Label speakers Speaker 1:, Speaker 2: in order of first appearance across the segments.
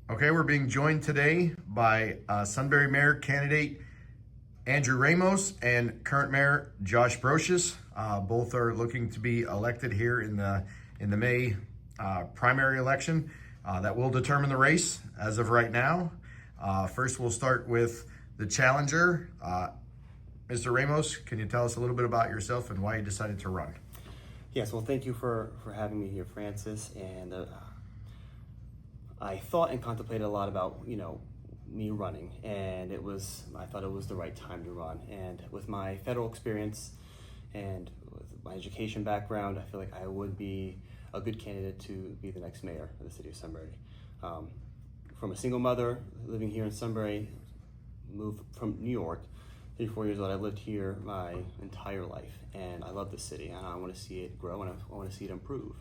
Speaker 1: Okay, we're being joined today by Sunbury Mayor candidate Andrew Ramos and current Mayor Josh Brosious. Both are looking to be elected here in the May primary election that will determine the race as of right now. First, we'll start with the challenger. Mr. Ramos, can you tell us a little bit about yourself and why you decided to run?
Speaker 2: Yes, well, thank you for having me here, Francis. And I thought and contemplated a lot about, me running, and I thought it was the right time to run. And with my federal experience and with my education background, I feel like I would be a good candidate to be the next mayor of the city of Sunbury. From a single mother living here in Sunbury, moved from New York, 34 years old. I lived here my entire life, and I love the city, and I want to see it grow, and I want to see it improve.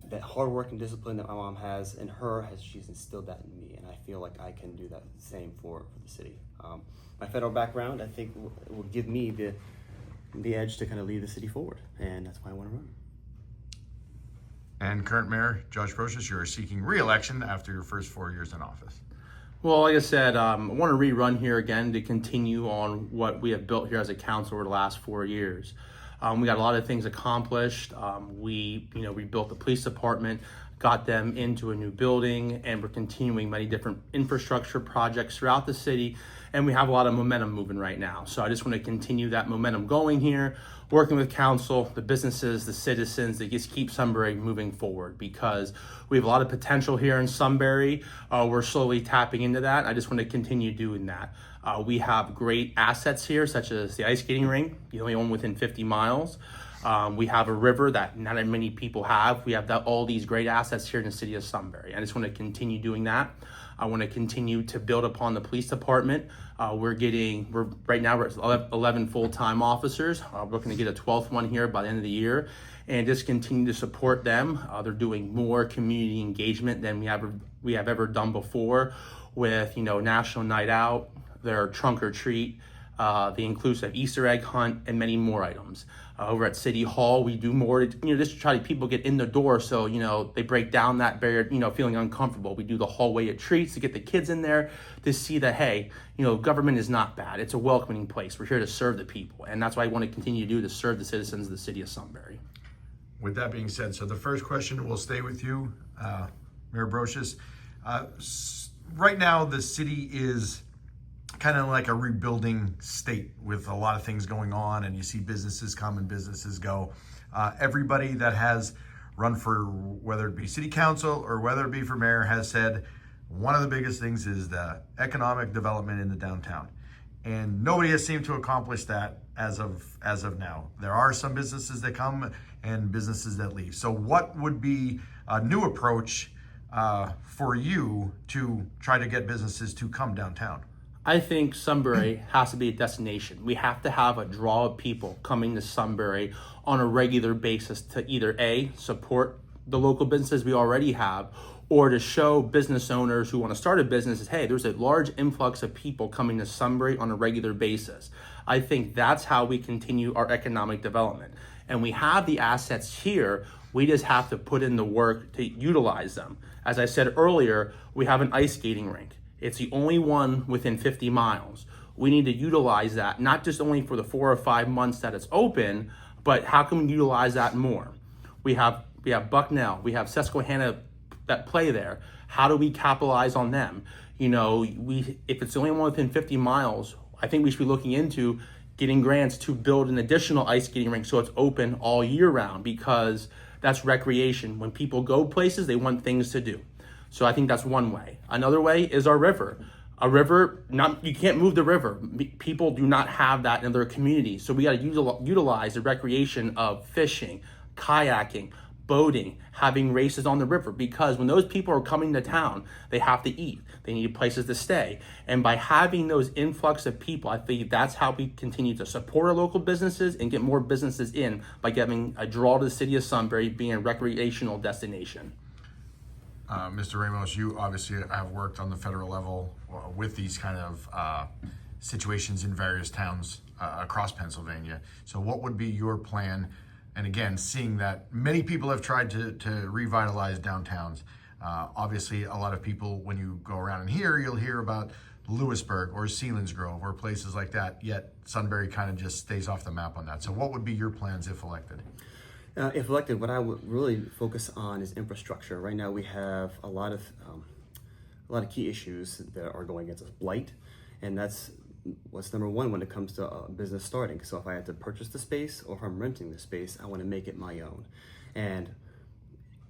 Speaker 2: That hard work and discipline that my mom has in her, she's instilled that in me, and I feel like I can do that same for the city. My federal background, I think, will give me the edge to kind of lead the city forward, and that's why I want to run.
Speaker 1: And current Mayor Josh Brosious, you're seeking re-election after your first 4 years in office.
Speaker 3: Well, like I said, I want to rerun here again to continue on what we have built here as a council over the last 4 years. We got a lot of things accomplished. We built the police department, got them into a new building, and we're continuing many different infrastructure projects throughout the city, and we have a lot of momentum moving right now. So I just want to continue that momentum going here, working with council, the businesses, the citizens, that just keep Sunbury moving forward, because we have a lot of potential here in Sunbury. We're slowly tapping into that. I just want to continue doing that. We have great assets here, such as the ice skating rink, the only one within 50 miles. We have a river that not many people have. We have all these great assets here in the city of Sunbury. I just want to continue doing that. I want to continue to build upon the police department. Right now we're at 11 full-time officers. We're looking to get a 12th one here by the end of the year, and just continue to support them. They're doing more community engagement than we have ever done before, with National Night Out, their trunk or treat, the inclusive Easter egg hunt, and many more items. Over at City Hall, we do more to, just to try to people get in the door, so they break down that barrier, feeling uncomfortable. We do the hallway of treats to get the kids in there to see that, hey, government is not bad. It's a welcoming place. We're here to serve the people, and that's what I want to continue to do, to serve the citizens of the city of Sunbury.
Speaker 1: With that being said, so the first question will stay with you, Mayor Brosious. Right now, the city is kind of like a rebuilding state with a lot of things going on, and you see businesses come and businesses go. Everybody that has run for, whether it be city council or whether it be for mayor, has said one of the biggest things is the economic development in the downtown, and nobody has seemed to accomplish that as of now. There are some businesses that come and businesses that leave. So what would be a new approach for you to try to get businesses to come downtown?
Speaker 3: I think Sunbury has to be a destination. We have to have a draw of people coming to Sunbury on a regular basis to either A, support the local businesses we already have, or to show business owners who want to start a business, hey, there's a large influx of people coming to Sunbury on a regular basis. I think that's how we continue our economic development. And we have the assets here. We just have to put in the work to utilize them. As I said earlier, we have an ice skating rink. It's the only one within 50 miles. We need to utilize that, not just only for the 4 or 5 months that it's open, but how can we utilize that more? We have Bucknell, we have Susquehanna that play there. How do we capitalize on them? If it's the only one within 50 miles, I think we should be looking into getting grants to build an additional ice skating rink so it's open all year round, because that's recreation. When people go places, they want things to do. So I think that's one way. Another way is our river. You can't move the river. People do not have that in their community. So we got to utilize the recreation of fishing, kayaking, boating, having races on the river, because when those people are coming to town, they have to eat. They need places to stay. And by having those influx of people, I think that's how we continue to support our local businesses and get more businesses in, by getting a draw to the city of Sunbury being a recreational destination.
Speaker 1: Mr. Ramos, you obviously have worked on the federal level with these kind of situations in various towns across Pennsylvania. So what would be your plan? And again, seeing that many people have tried to revitalize downtowns, Obviously, a lot of people, when you go around in here, you'll hear about Lewisburg or Selinsgrove or places like that, yet Sunbury kind of just stays off the map on that. So what would be your plans if elected?
Speaker 2: If elected, what I would really focus on is infrastructure. Right now, we have a lot of key issues that are going against us. Blight, and that's what's number one when it comes to business starting. So if I had to purchase the space or if I'm renting the space, I want to make it my own. And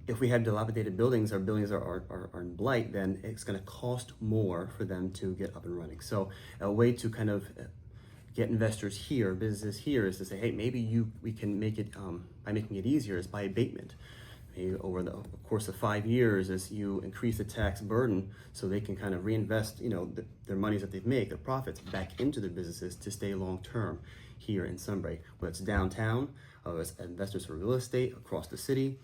Speaker 2: if we have dilapidated buildings, our buildings are in blight, then it's going to cost more for them to get up and running. So a way to kind of get investors here, businesses here, is to say, hey, maybe we can make it, by making it easier, is by abatement. Maybe over the course of 5 years, as you increase the tax burden so they can kind of reinvest, their monies that they make, their profits, back into their businesses to stay long-term here in Sunbury. Whether it's downtown, as investors for real estate across the city,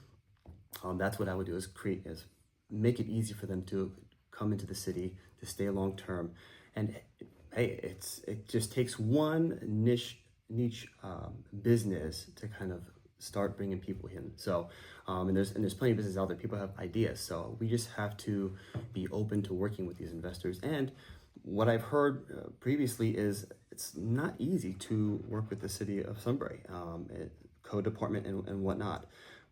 Speaker 2: that's what I would do, is make it easy for them to come into the city, to stay long-term. And hey, it just takes one niche business to kind of start bringing people in. So, and there's plenty of businesses out there. People have ideas. So we just have to be open to working with these investors. And what I've heard previously is it's not easy to work with the city of Sunbury, code department and whatnot.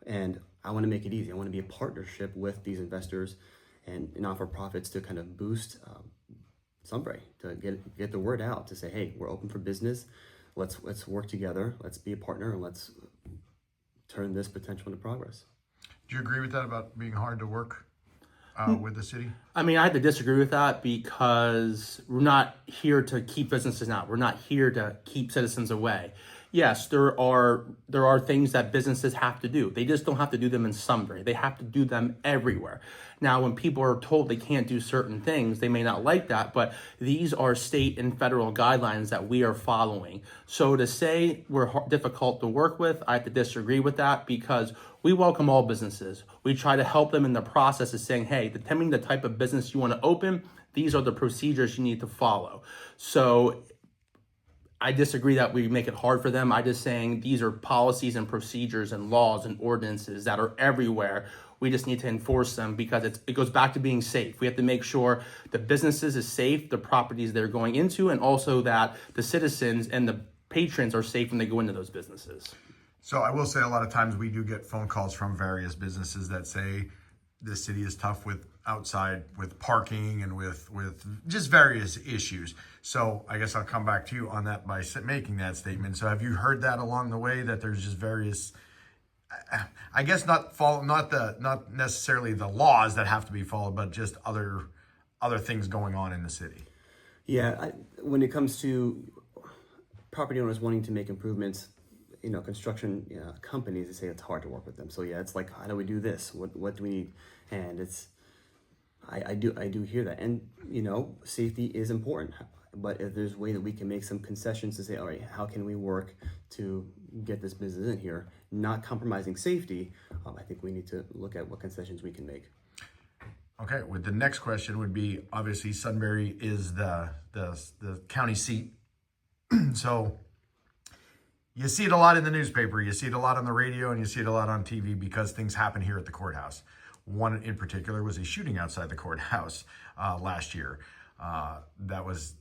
Speaker 2: And I want to make it easy. I want to be a partnership with these investors and not-for-profits to kind of boost Sunbury, to get the word out, to say, hey, we're open for business. Let's work together. Let's be a partner, and let's turn this potential into progress.
Speaker 1: Do you agree with that about being hard to work with the city?
Speaker 3: I mean, I have to disagree with that because we're not here to keep businesses out. We're not here to keep citizens away. Yes, there are things that businesses have to do. They just don't have to do them in Sunbury. They have to do them everywhere. Now, when people are told they can't do certain things, they may not like that, but these are state and federal guidelines that we are following. So to say we're difficult to work with, I have to disagree with that because we welcome all businesses. We try to help them in the process of saying, hey, determining the type of business you want to open, these are the procedures you need to follow. So I disagree that we make it hard for them. I'm just saying these are policies and procedures and laws and ordinances that are everywhere. We just need to enforce them because it goes back to being safe. We have to make sure the businesses is safe, the properties they're going into, and also that the citizens and the patrons are safe when they go into those businesses.
Speaker 1: So I will say a lot of times we do get phone calls from various businesses that say the city is tough with parking and with just various issues. So I guess I'll come back to you on that by making that statement. So have you heard that along the way, that there's just various, I guess not necessarily the laws that have to be followed, but just other things going on in the city?
Speaker 2: Yeah, when it comes to property owners wanting to make improvements, construction companies, they say it's hard to work with them. So yeah, it's like, how do we do this? What do we need? And I do hear that. And, safety is important. But if there's a way that we can make some concessions to say, all right, how can we work to get this business in here, not compromising safety, I think we need to look at what concessions we can make.
Speaker 1: Okay, with the next question would be, obviously Sunbury is the county seat. So you see it a lot in the newspaper, you see it a lot on the radio, and you see it a lot on TV because things happen here at the courthouse. One in particular was a shooting outside the courthouse last year. That was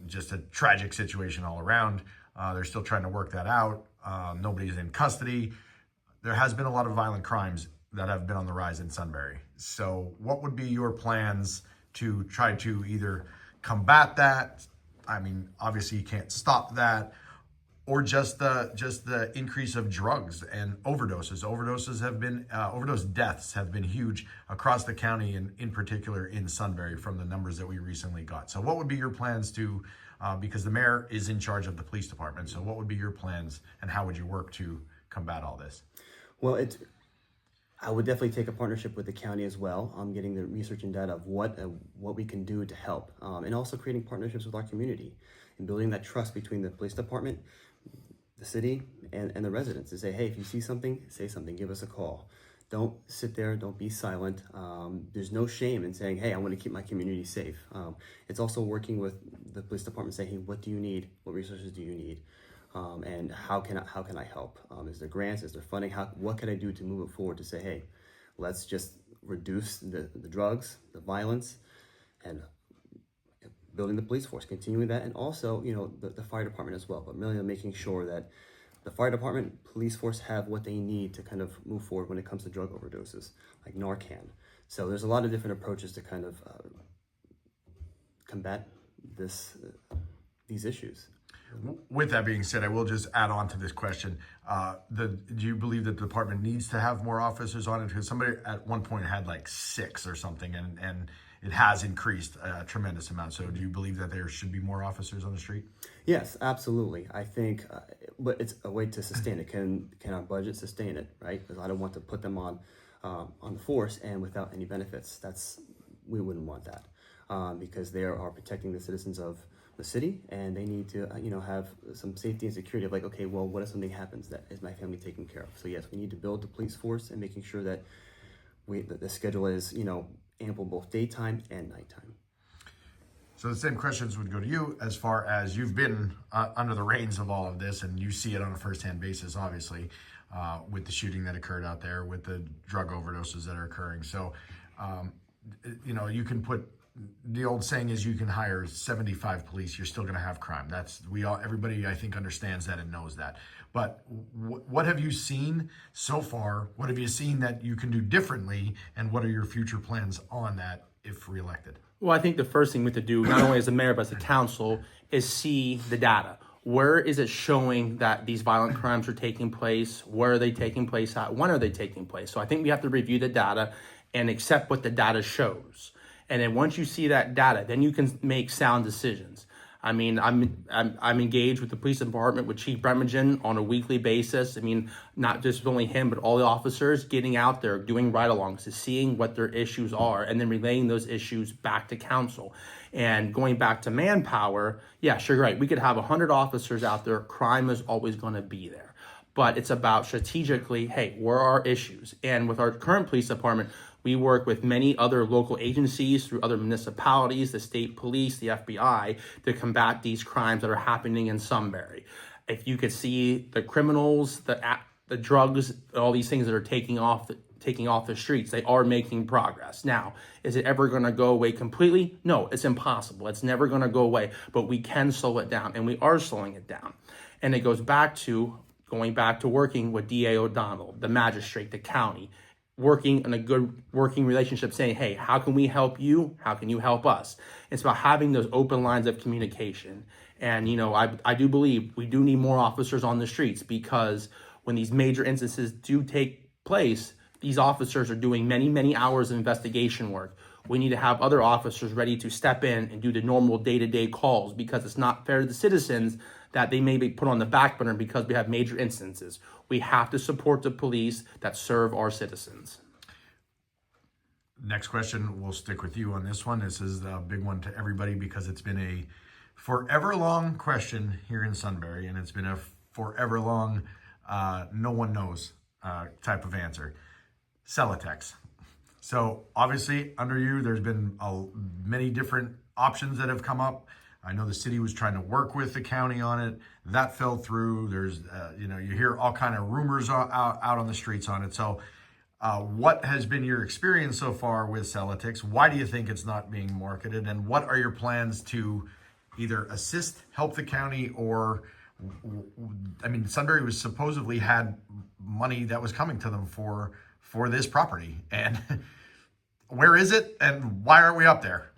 Speaker 1: just a tragic situation all around. They're still trying to work that out. Nobody's in custody. There has been a lot of violent crimes that have been on the rise in Sunbury. So what would be your plans to try to either combat that? I mean, obviously you can't stop that, or just the increase of drugs and overdoses. Overdose deaths have been huge across the county, and in particular in Sunbury from the numbers that we recently got. So what would be your plans to, because the mayor is in charge of the police department, so what would be your plans and how would you work to combat all this?
Speaker 2: Well, I would definitely take a partnership with the county as well. Getting the research and data of what we can do to help, and also creating partnerships with our community and building that trust between the police department, the city, and the residents to say, hey, if you see something, say something, give us a call. Don't sit there, don't be silent. There's no shame in saying, hey, I want to keep my community safe. It's also working with the police department saying, hey, what do you need? What resources do you need? And how can I help? Is there grants? Is there funding? What can I do to move it forward to say, hey, let's just reduce the drugs, the violence, and building the police force, continuing that, and also, the fire department as well, but really making sure that the fire department, police force have what they need to kind of move forward when it comes to drug overdoses, like Narcan. So there's a lot of different approaches to kind of combat these issues.
Speaker 1: With that being said, I will just add on to this question. Do you believe that the department needs to have more officers on it? Because somebody at one point had like 6 or something, and it has increased a tremendous amount. So do you believe that there should be more officers on the street?
Speaker 2: Yes, absolutely. I think, but it's a way to sustain it. Can our budget sustain it, right? Because I don't want to put them on the force and without any benefits. We wouldn't want that, because they are protecting the citizens of the city, and they need to have some safety and security of like, okay, well, what if something happens? That is my family taken care of? So yes, we need to build the police force and making sure that the schedule is ample both daytime and nighttime.
Speaker 1: So the same questions would go to you, as far as you've been under the reins of all of this, and you see it on a firsthand basis, obviously, with the shooting that occurred out there, with the drug overdoses that are occurring. So, you can put, the old saying is, you can hire 75 police, you're still going to have crime. Everybody, I think, understands that and knows that. But what have you seen so far? What have you seen that you can do differently? And what are your future plans on that if reelected?
Speaker 3: Well, I think the first thing we have to do, not only as the mayor, but as the council, is see the data. Where is it showing that these violent crimes are taking place? Where are they taking place at? When are they taking place? So I think we have to review the data and accept what the data shows. And then once you see that data, then you can make sound decisions. I mean, I'm engaged with the police department, with Chief Bremergen on a weekly basis. I mean, not just only him, but all the officers getting out there, doing ride-alongs, to seeing what their issues are, and then relaying those issues back to council. And going back to manpower, yeah, sure, right. We could have 100 officers out there. Crime is always going to be there. But it's about strategically, hey, where are our issues? And with our current police department, we work with many other local agencies through other municipalities, the state police, the FBI, to combat these crimes that are happening in Sunbury. If you could see the criminals, the drugs, all these things that are taking off the streets, they are making progress. Now, is it ever going to go away completely? No, it's impossible. It's never going to go away, but we can slow it down, and we are slowing it down. And it goes back to going back to working with DA O'Donnell, the magistrate, the county, working in a good working relationship, saying, hey, how can we help you? How can you help us? It's about having those open lines of communication. And, I do believe we do need more officers on the streets, because when these major instances do take place, these officers are doing many, many hours of investigation work. We need to have other officers ready to step in and do the normal day-to-day calls, because it's not fair to the citizens that they may be put on the back burner because we have major instances. We have to support the police that serve our citizens.
Speaker 1: Next question, we'll stick with you on this one. This is a big one to everybody, because it's been a forever long question here in Sunbury, and it's been a forever long no one knows type of answer. Celotex. So obviously under you, there's been many different options that have come up. I know the city was trying to work with the county on it. That fell through. There's, you hear all kind of rumors out on the streets on it. So what has been your experience so far with Celotex? Why do you think it's not being marketed? And what are your plans to either help the county, or, Sunbury was supposedly had money that was coming to them for this property. And where is it, and why aren't we up there?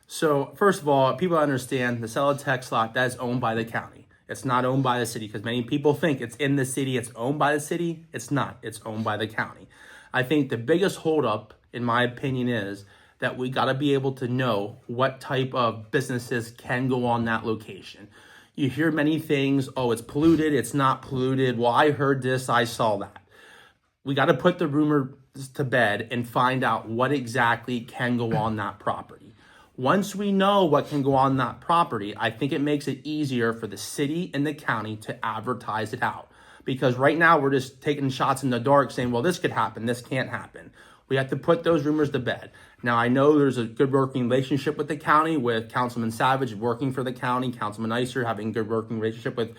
Speaker 3: So first of all, people understand the Celotex lot, that is owned by the county. It's not owned by the city, because many people think it's in the city, it's owned by the city. It's not. It's owned by the county. I think the biggest holdup, in my opinion, is that we got to be able to know what type of businesses can go on that location. You hear many things. Oh, it's polluted. It's not polluted. Well, I heard this. I saw that. We got to put the rumors to bed and find out what exactly can go on that property. Once we know what can go on that property, I think it makes it easier for the city and the county to advertise it out. Because right now we're just taking shots in the dark saying, well, this could happen, this can't happen. We have to put those rumors to bed. Now, I know there's a good working relationship with the county, with Councilman Savage working for the county, Councilman Iser having a good working relationship with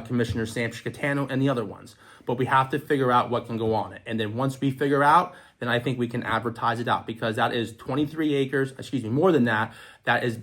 Speaker 3: Commissioner Sanchez Catano and the other ones. But we have to figure out what can go on it. And then once we figure out, then I think we can advertise it out, because that is 23 acres, more than that. That is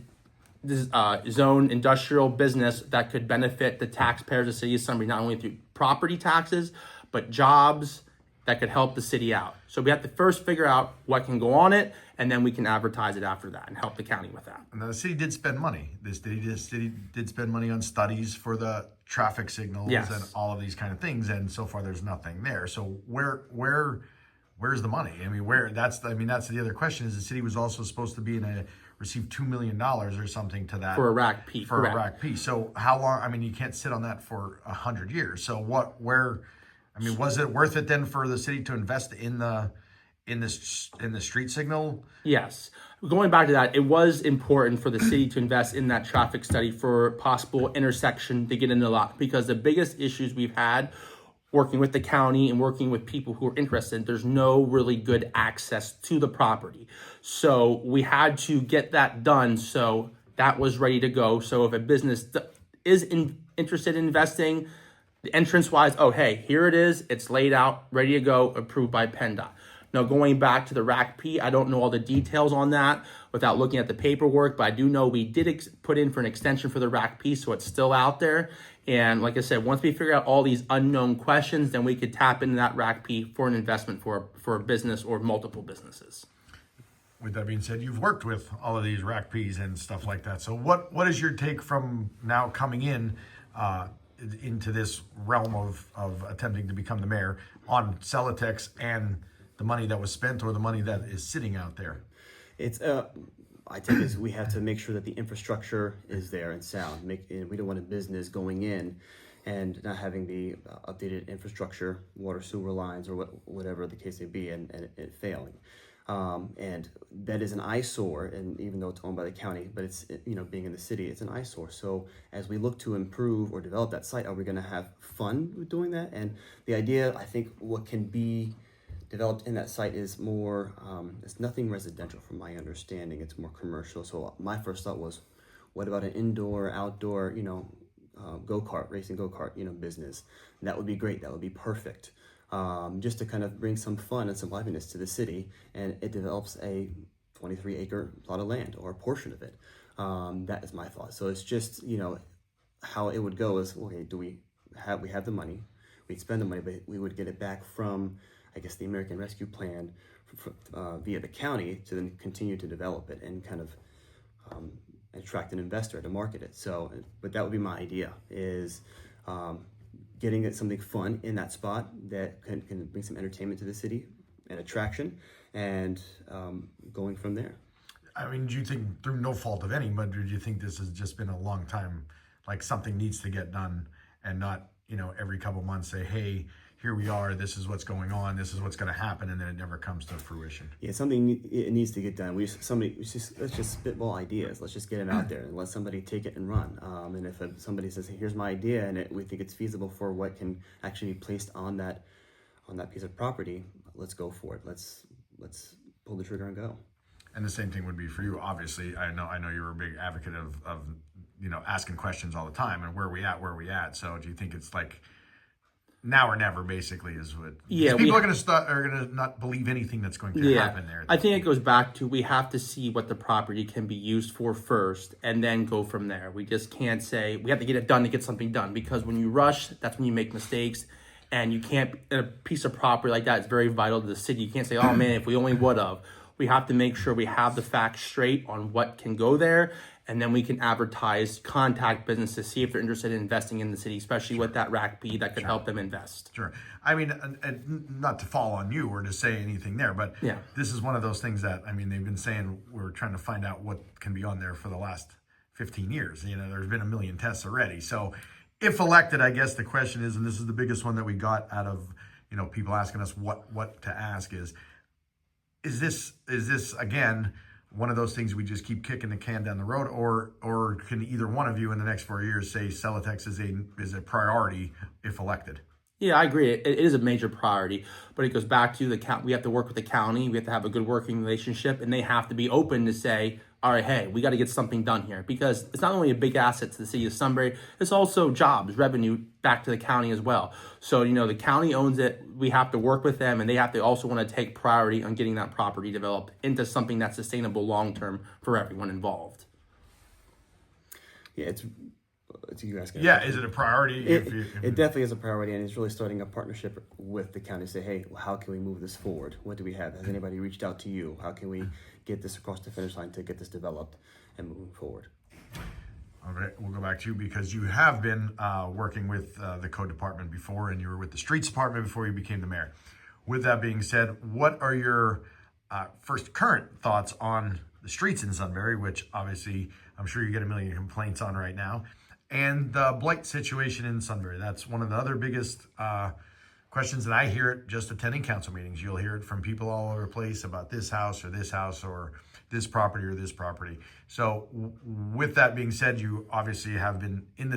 Speaker 3: this zone industrial business that could benefit the taxpayers of the city of Sunbury, not only through property taxes, but jobs that could help the city out. So we have to first figure out what can go on it, and then we can advertise it after that and help the county with that.
Speaker 1: And the city did spend money. The city did spend money on studies for the traffic signals
Speaker 3: Yes.
Speaker 1: and all of these kind of things. And so far, there's nothing there. So where's the money? I mean, that's the other question. Is the city was also supposed to be receive $2 million or something to that
Speaker 3: For a rack P.
Speaker 1: for
Speaker 3: correct.
Speaker 1: a rack P. So how long? I mean, you can't sit on that for 100 years. So was it worth it then for the city to invest in the street signal?
Speaker 3: Yes. Going back to that, it was important for the city to invest in that traffic study for possible intersection to get into the lot, because the biggest issues we've had working with the county and working with people who are interested, there's no really good access to the property. So we had to get that done. So that was ready to go. So if a business is interested in investing, the entrance wise, oh, hey, here it is. It's laid out, ready to go, approved by PennDOT. Now, going back to the rack P, I don't know all the details on that without looking at the paperwork, but I do know we did put in for an extension for the rack P, so it's still out there. And like I said, once we figure out all these unknown questions, then we could tap into that rack P for an investment for a business or multiple businesses.
Speaker 1: With that being said, you've worked with all of these rack Ps and stuff like that. So what is your take from now coming into this realm of attempting to become the mayor on Celotex and the money that was spent or the money that is sitting out there?
Speaker 2: It's I think is we have to make sure that the infrastructure is there and sound. We don't want a business going in and not having the updated infrastructure, water, sewer lines, or whatever the case may be, and it failing. And that is an eyesore, and even though it's owned by the county, but it's, being in the city, it's an eyesore. So as we look to improve or develop that site, are we going to have fun with doing that? And the idea, I think, what can be developed in that site is more, it's nothing residential from my understanding, it's more commercial. So my first thought was, what about an indoor, outdoor, racing go-kart, business? And that would be great, that would be perfect. Just to kind of bring some fun and some liveliness to the city, and it develops a 23-acre plot of land or a portion of it. That is my thought. So it's just, how it would go is, okay, we have the money, we'd spend the money, but we would get it back from, I guess, the American Rescue Plan via the county to then continue to develop it and kind of attract an investor to market it. So, but that would be my idea, is getting it something fun in that spot that can bring some entertainment to the city and attraction, and going from there.
Speaker 1: I mean, do you think, through no fault of any, but do you think this has just been a long time, like something needs to get done and not, every couple months say, hey, here we are, this is what's going on, this is what's going to happen, and then it never comes to fruition?
Speaker 2: Yeah, it needs to get done. Let's just spitball ideas. Let's just get them out there and let somebody take it and run. And if somebody says, hey, here's my idea, and we think it's feasible for what can actually be placed on that piece of property, let's go for it. Let's pull the trigger and go.
Speaker 1: And the same thing would be for you. Obviously, I know you're a big advocate of asking questions all the time and where are we at. So do you think it's like now or never, basically, is what?
Speaker 3: Yeah,
Speaker 1: people are going to not believe anything that's going to happen there.
Speaker 3: I think it goes back to, we have to see what the property can be used for first, and then go from there. We just can't say we have to get it done to get something done, because when you rush, that's when you make mistakes. And you can't, a piece of property like that is very vital to the city. You can't say, oh man, if we only would have. We have to make sure we have the facts straight on what can go there, and then we can advertise, contact businesses, see if they're interested in investing in the city, especially with that rack P that could help them invest.
Speaker 1: Sure. I mean, and not to fall on you or to say anything there, but this is one of those things that, they've been saying we're trying to find out what can be on there for the last 15 years. There's been a million tests already. So if elected, I guess the question is, and this is the biggest one that we got out of, people asking us what to ask is this again one of those things we just keep kicking the can down the road, or can either one of you in the next 4 years say Celotex is a priority if elected?
Speaker 3: Yeah, I agree. It is a major priority, but it goes back to we have to work with the county. We have to have a good working relationship, and they have to be open to say, all right, hey, we got to get something done here, because it's not only a big asset to the city of Sunbury, it's also jobs, revenue back to the county as well. So, the county owns it. We have to work with them, and they have to also want to take priority on getting that property developed into something that's sustainable long-term for everyone involved.
Speaker 2: Yeah, it's you guys.
Speaker 1: Yeah, is it a priority?
Speaker 2: It definitely is a priority, and it's really starting a partnership with the county to say, hey, how can we move this forward? What do we have? Has anybody reached out to you? How can we get this across the finish line to get this developed and moving forward?
Speaker 1: All right, we'll go back to you because you have been working with the code department before, and you were with the streets department before you became the mayor. With that being said, what are your first current thoughts on the streets in Sunbury, which obviously I'm sure you get a million complaints on right now, and the blight situation in Sunbury? That's one of the other biggest questions that I hear it just attending council meetings. You'll hear it from people all over the place about this house or this property or this property. So with that being said, you obviously have been in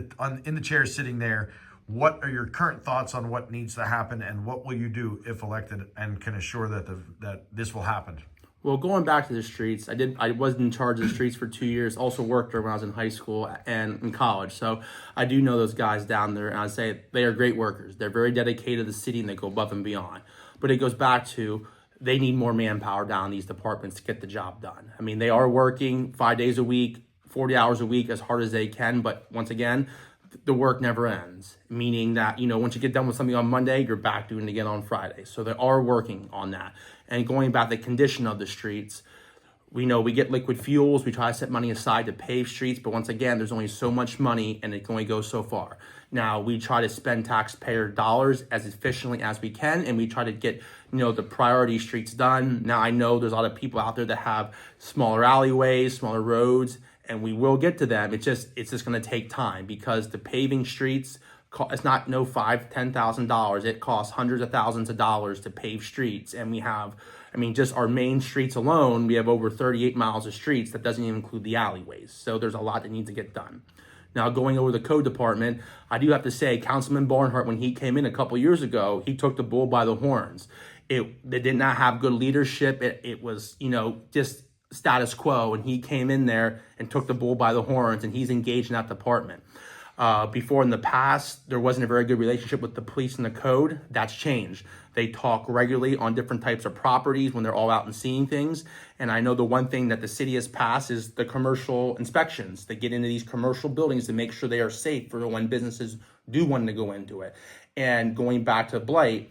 Speaker 1: the chair sitting there. What are your current thoughts on what needs to happen, and what will you do if elected and can assure that this will happen?
Speaker 3: Well, going back to the streets, I was in charge of the streets for 2 years, also worked there when I was in high school and in college. So I do know those guys down there, and I say they are great workers. They're very dedicated to the city, and they go above and beyond. But it goes back to, they need more manpower down in these departments to get the job done. I mean, they are working 5 days a week, 40 hours a week, as hard as they can. But once again, the work never ends, meaning that, once you get done with something on Monday, you're back doing it again on Friday. So they are working on that. And going back to the condition of the streets, we know we get liquid fuels. We try to set money aside to pave streets. But once again, there's only so much money, and it can only go so far. Now, we try to spend taxpayer dollars as efficiently as we can, and we try to get, the priority streets done. Now, I know there's a lot of people out there that have smaller alleyways, smaller roads, and we will get to them. It's just going to take time, because the paving streets, it's not $5,000-$10,000. It costs hundreds of thousands of dollars to pave streets. And we have, just our main streets alone, we have over 38 miles of streets. That doesn't even include the alleyways. So there's a lot that needs to get done. Now, going over the code department, I do have to say, Councilman Barnhart, when he came in a couple years ago, he took the bull by the horns. They did not have good leadership. It was, just status quo, and he came in there and took the bull by the horns, and he's engaged in that department. Before, in the past, there wasn't a very good relationship with the police and the code. That's changed. They talk regularly on different types of properties when they're all out and seeing things. And I know the one thing that the city has passed is the commercial inspections. They get into these commercial buildings to make sure they are safe for when businesses do want to go into it. And going back to blight,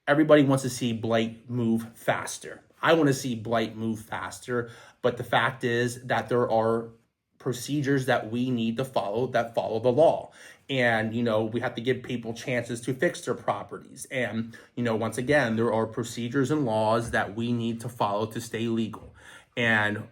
Speaker 3: everybody wants to see blight move faster. I want to see blight move faster, but the fact is that there are procedures that we need to follow that follow the law. And, we have to give people chances to fix their properties. And, once again, there are procedures and laws that we need to follow to stay legal. And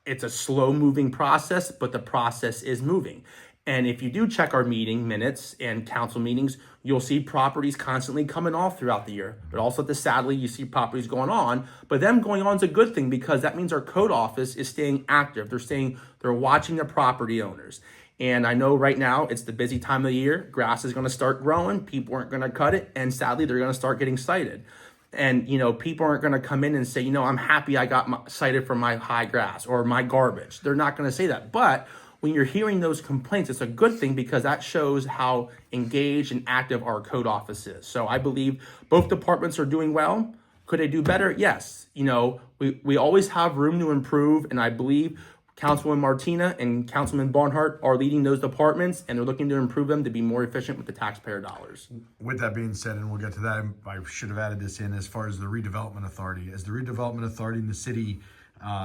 Speaker 3: it's a slow moving process, but the process is moving. And if you do check our meeting minutes and council meetings, you'll see properties constantly coming off throughout the year. But also, sadly, you see properties going on. But them going on is a good thing, because that means our code office is staying active. They're watching the property owners. And I know right now it's the busy time of the year. Grass is going to start growing. People aren't going to cut it. And sadly, they're going to start getting cited. And, people aren't going to come in and say, I'm happy I got cited for my high grass or my garbage. They're not going to say that. But when you're hearing those complaints, it's a good thing, because that shows how engaged and active our code office is. So I believe both departments are doing well. Could they do better? Yes. We always have room to improve, and I believe Councilwoman Martina and Councilman Barnhart are leading those departments, and they're looking to improve them to be more efficient with the taxpayer dollars.
Speaker 1: With that being said, and we'll get to that, I should have added this in as far as the redevelopment authority. As the redevelopment authority in the city,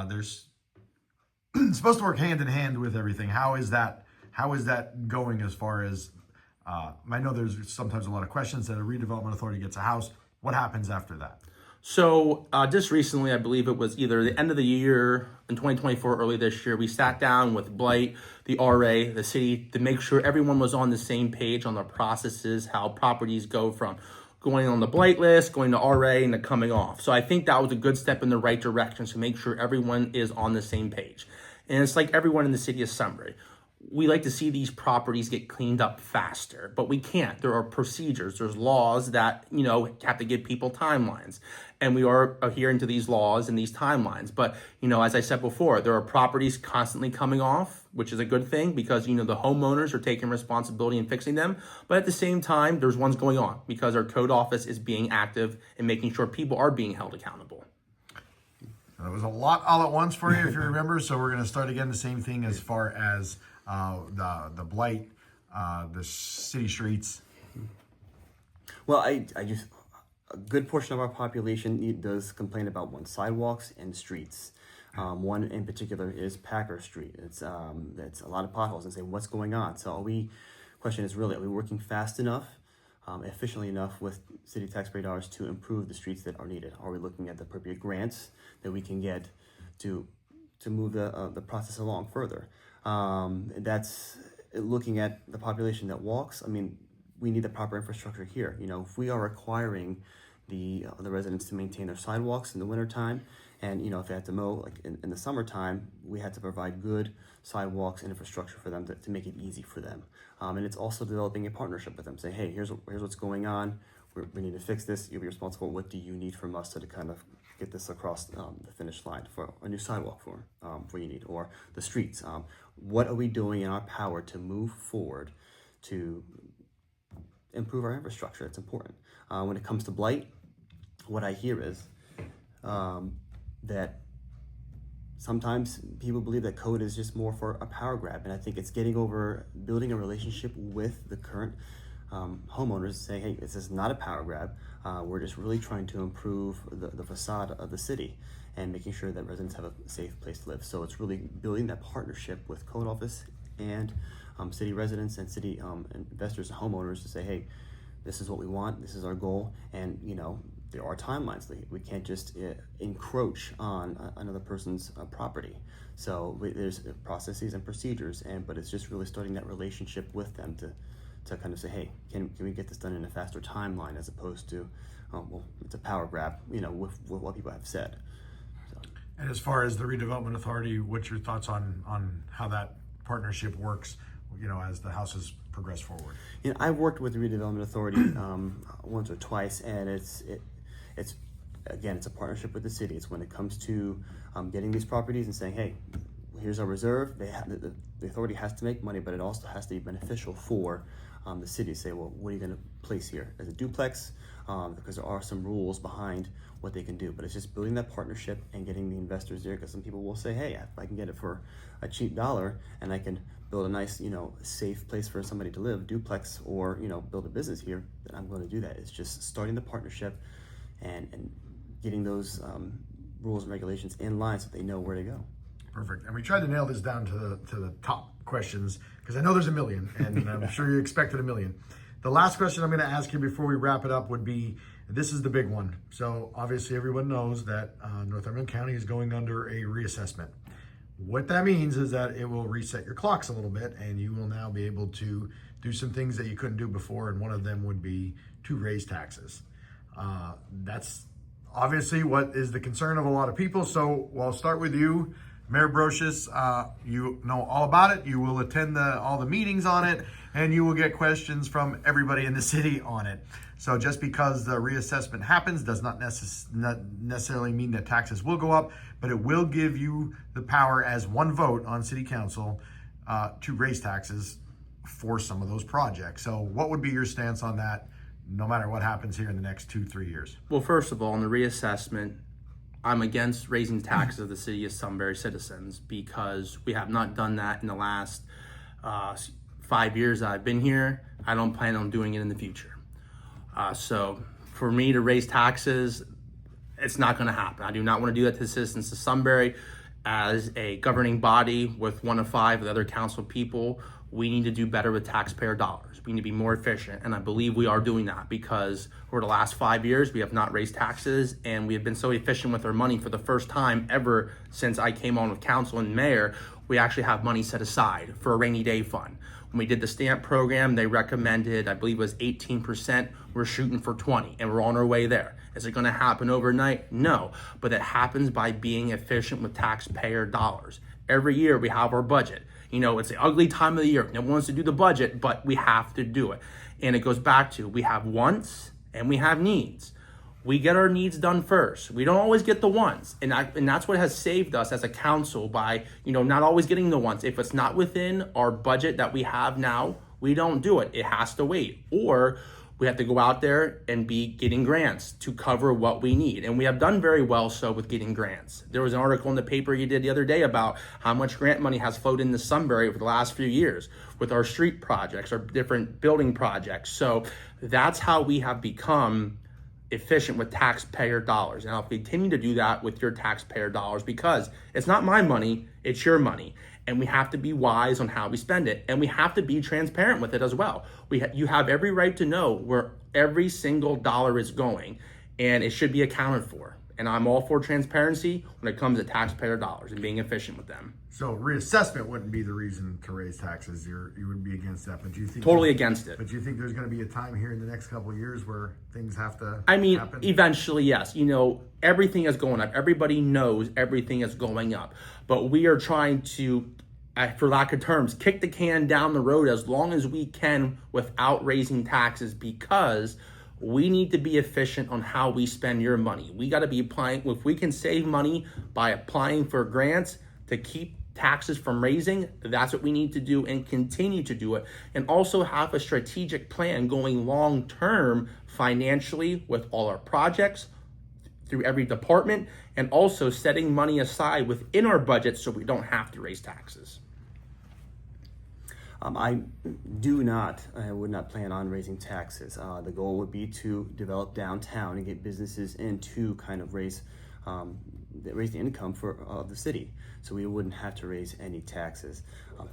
Speaker 1: there's it's supposed to work hand in hand with everything. How is that going as far as, I know there's sometimes a lot of questions that a redevelopment authority gets a house. What happens after that?
Speaker 3: So just recently, I believe it was either the end of the year in 2024, early this year, we sat down with Blight, the RA, the city, to make sure everyone was on the same page on the processes, how properties go from going on the Blight list, going to RA, and then coming off. So I think that was a good step in the right direction to make sure everyone is on the same page. And it's like everyone in the city of Sunbury. We like to see these properties get cleaned up faster, but we can't. There are procedures, there's laws that, have to give people timelines. and we are adhering to these laws and these timelines. But, as I said before, there are properties constantly coming off, which is a good thing because, the homeowners are taking responsibility and fixing them. But at the same time, there's ones going on because our code office is being active and making sure people are being held accountable.
Speaker 1: It was a lot all at once for you, if you remember. So we're going to start again the same thing as far as the blight, the city streets.
Speaker 2: Well, I just, a good portion of our population does complain about sidewalks and streets. One in particular is Packer Street. It's a lot of potholes, and say what's going on. So question is really, are we working fast enough, efficiently enough with city taxpayer dollars to improve the streets that are needed? Are we looking at the appropriate grants that we can get to move the process along further? That's looking at the population that walks. I mean, we need the proper infrastructure here. If we are requiring the residents to maintain their sidewalks in the wintertime, and if they have to mow like in the summertime, we had to provide good sidewalks and infrastructure for them to make it easy for them. And it's also developing a partnership with them. Say, hey, here's what's going on. We need to fix this. You'll be responsible. What do you need from us to kind of get this across the finish line for a new sidewalk for you need, or the streets? What are we doing in our power to move forward to improve our infrastructure? It's important. When it comes to blight, what I hear is that sometimes people believe that code is just more for a power grab, and I think it's getting over building a relationship with the current homeowners, saying, hey, this is not a power grab. We're just really trying to improve the facade of the city and making sure that residents have a safe place to live. So it's really building that partnership with code office and city residents and city investors and homeowners to say, hey, this is what we want, this is our goal, and there are timelines. We can't just encroach on another person's property. So there's processes and procedures, but it's just really starting that relationship with them to kind of say, hey, can we get this done in a faster timeline, as opposed to, well, it's a power grab, with what people have said. So.
Speaker 1: And as far as the redevelopment authority, what's your thoughts on how that partnership works, as the houses progress forward?
Speaker 2: I've worked with the redevelopment authority once or twice, and it's a partnership with the city. It's when it comes to getting these properties and saying, hey, here's our reserve. The authority has to make money, but it also has to be beneficial for the city. Say, well, what are you going to place here as a duplex? Because there are some rules behind what they can do, but it's just building that partnership and getting the investors there. Because some people will say, hey, if I can get it for a cheap dollar and I can build a nice, safe place for somebody to live, duplex, or build a business here, then I'm going to do that. It's just starting the partnership and getting those rules and regulations in line so they know where to go.
Speaker 1: Perfect. And we tried to nail this down to the top questions, because I know there's a million, and I'm sure you expected a million. The last question I'm going to ask you before we wrap it up would be, this is the big one. So obviously everyone knows that Northumberland County is going under a reassessment. What that means is that it will reset your clocks a little bit, and you will now be able to do some things that you couldn't do before, and one of them would be to raise taxes. That's obviously what is the concern of a lot of people. So I'll start with you, Mayor Brosious. You know all about it. You will attend all the meetings on it, and you will get questions from everybody in the city on it. So just because the reassessment happens does not necessarily mean that taxes will go up, but it will give you the power as one vote on city council to raise taxes for some of those projects. So what would be your stance on that, no matter what happens here in the next 2-3 years?
Speaker 3: Well, first of all, on the reassessment, I'm against raising taxes of the city of Sunbury citizens, because we have not done that in the last 5 years that I've been here. I don't plan on doing it in the future. So for me to raise taxes, it's not going to happen. I do not want to do that to the citizens of Sunbury. As a governing body with 1 of 5 of the other council people, we need to do better with taxpayer dollars. We need to be more efficient, and I believe we are doing that, because over the last 5 years, we have not raised taxes, and we have been so efficient with our money for the first time ever since I came on with council and mayor. We actually have money set aside for a rainy day fund. When we did the stamp program, they recommended, I believe it was 18%. We're shooting for 20, and we're on our way there. Is it going to happen overnight? No, but it happens by being efficient with taxpayer dollars. Every year we have our budget. It's the ugly time of the year. No one wants to do the budget, but we have to do it. And it goes back to, we have wants and we have needs. we get our needs done first. We don't always get the wants. And that's what has saved us as a council by, not always getting the wants. If it's not within our budget that we have now, we don't do it. It has to wait. Or we have to go out there and be getting grants to cover what we need. And we have done very well so with getting grants. There was an article in the paper you did the other day about how much grant money has flowed into Sunbury over the last few years with our street projects, our different building projects. So that's how we have become efficient with taxpayer dollars. And I'll continue to do that with your taxpayer dollars because it's not my money, it's your money. And we have to be wise on how we spend it. And we have to be transparent with it as well. You have every right to know where every single dollar is going, and it should be accounted for. And I'm all for transparency when it comes to taxpayer dollars and being efficient with them.
Speaker 1: So reassessment wouldn't be the reason to raise taxes. You would be against that, but do you think
Speaker 3: totally against it?
Speaker 1: But do you think there's going to be a time here in the next couple of years where things have to? Happen?
Speaker 3: Eventually, yes. Everything is going up. Everybody knows everything is going up, but we are trying to, for lack of terms, kick the can down the road as long as we can without raising taxes because we need to be efficient on how we spend your money. We got to be applying, if we can save money by applying for grants to keep taxes from raising, that's what we need to do and continue to do it. And also have a strategic plan going long-term financially with all our projects through every department and also setting money aside within our budget so we don't have to raise taxes.
Speaker 2: I would not plan on raising taxes. The goal would be to develop downtown and get businesses in to kind of raise the income of the city. So we wouldn't have to raise any taxes.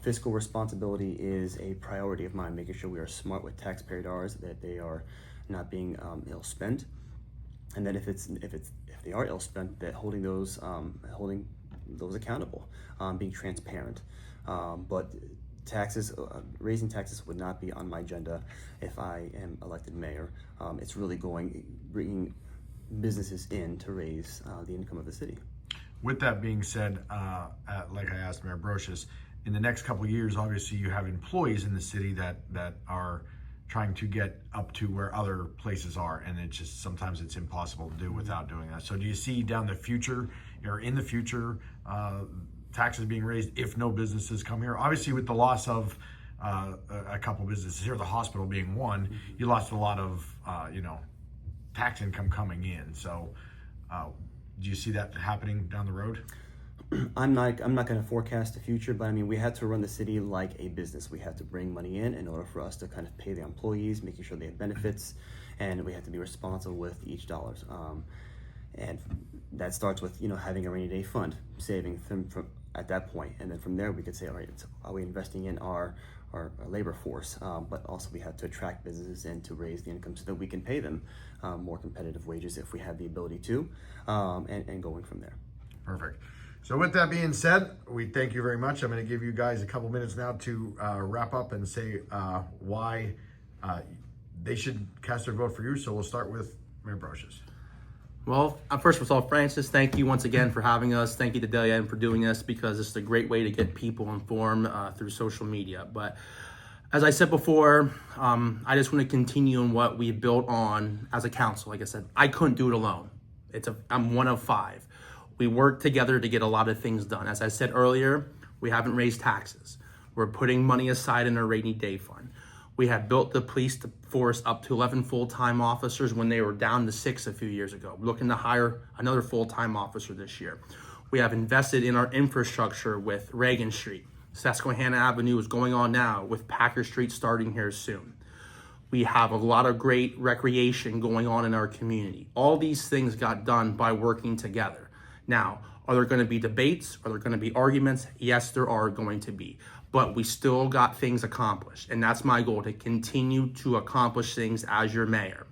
Speaker 2: Fiscal responsibility is a priority of mine, making sure we are smart with taxpayer dollars, that they are not being ill spent, and that if they are ill spent, that holding those accountable, being transparent. But raising taxes would not be on my agenda if I am elected mayor. It's really bringing businesses in to raise the income of the city.
Speaker 1: With that being said, like I asked Mayor Brosious, in the next couple of years, obviously you have employees in the city that are trying to get up to where other places are, and it's just sometimes it's impossible to do without doing that. So do you see down the future or in the future taxes being raised if no businesses come here? Obviously with the loss of a couple businesses here, the hospital being one, you lost a lot of tax income coming in. So do you see that happening down the road?
Speaker 2: I'm not going to forecast the future, but I mean, we had to run the city like a business. We have to bring money in order for us to kind of pay the employees, making sure they have benefits, and we have to be responsible with each dollar. And that starts with having a rainy day fund, saving from at that point, and then from there we could say, all right, are we investing in our labor force? But also we have to attract businesses in to raise the income so that we can pay them more competitive wages if we have the ability to, and going from there.
Speaker 1: Perfect. So with that being said, we thank you very much. I'm going to give you guys a couple minutes now to wrap up and say why they should cast their vote for you. So we'll start with Mayor Brosious.
Speaker 3: Well, first of all, Francis, thank you once again for having us. Thank you to Delia for doing this because it's a great way to get people informed through social media. But as I said before, I just want to continue on what we built on as a council. Like I said, I couldn't do it alone. I'm one of 5. We work together to get a lot of things done. As I said earlier, we haven't raised taxes. We're putting money aside in our rainy day fund. We have built the police force up to 11 full-time officers when they were down to 6 a few years ago. We're looking to hire another full-time officer this year. We have invested in our infrastructure with Reagan Street. Susquehanna Avenue is going on now with Packer Street starting here soon. We have a lot of great recreation going on in our community. All these things got done by working together. Now, are there going to be debates? Are there going to be arguments? Yes, there are going to be. But we still got things accomplished. And that's my goal, to continue to accomplish things as your mayor.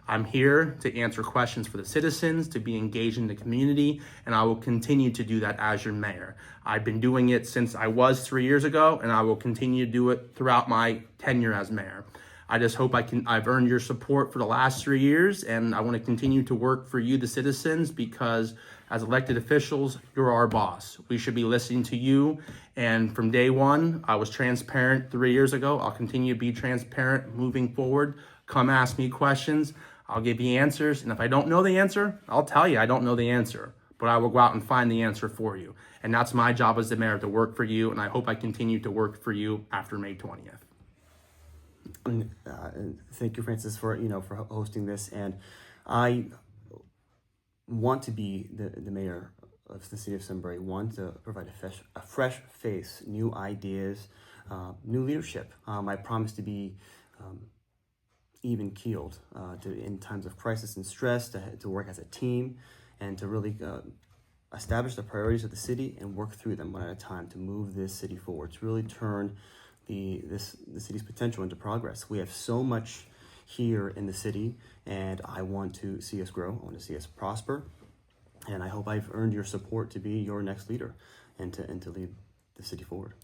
Speaker 3: I'm here to answer questions for the citizens, to be engaged in the community, and I will continue to do that as your mayor. I've been doing it since I was 3 years ago, and I will continue to do it throughout my tenure as mayor. I just hope I've earned your support for the last 3 years, and I want to continue to work for you, the citizens, because as elected officials, you're our boss. We should be listening to you. And from day one, I was transparent 3 years ago. I'll continue to be transparent moving forward. Come ask me questions. I'll give you answers, and if I don't know the answer, I'll tell you I don't know the answer, but I will go out and find the answer for you. And that's my job as the mayor, to work for you, and I hope I continue to work for you after May 20th.
Speaker 2: And thank you, Francis, for for hosting this. And I want to be the mayor of the city of Sunbury. Want to provide a fresh face, new ideas, new leadership. I promise to be even keeled in times of crisis and stress, to work as a team, and to really establish the priorities of the city and work through them one at a time to move this city forward, to really turn the city's potential into progress. We have so much here in the city, and I want to see us grow. I want to see us prosper, and I hope I've earned your support to be your next leader and to lead the city forward.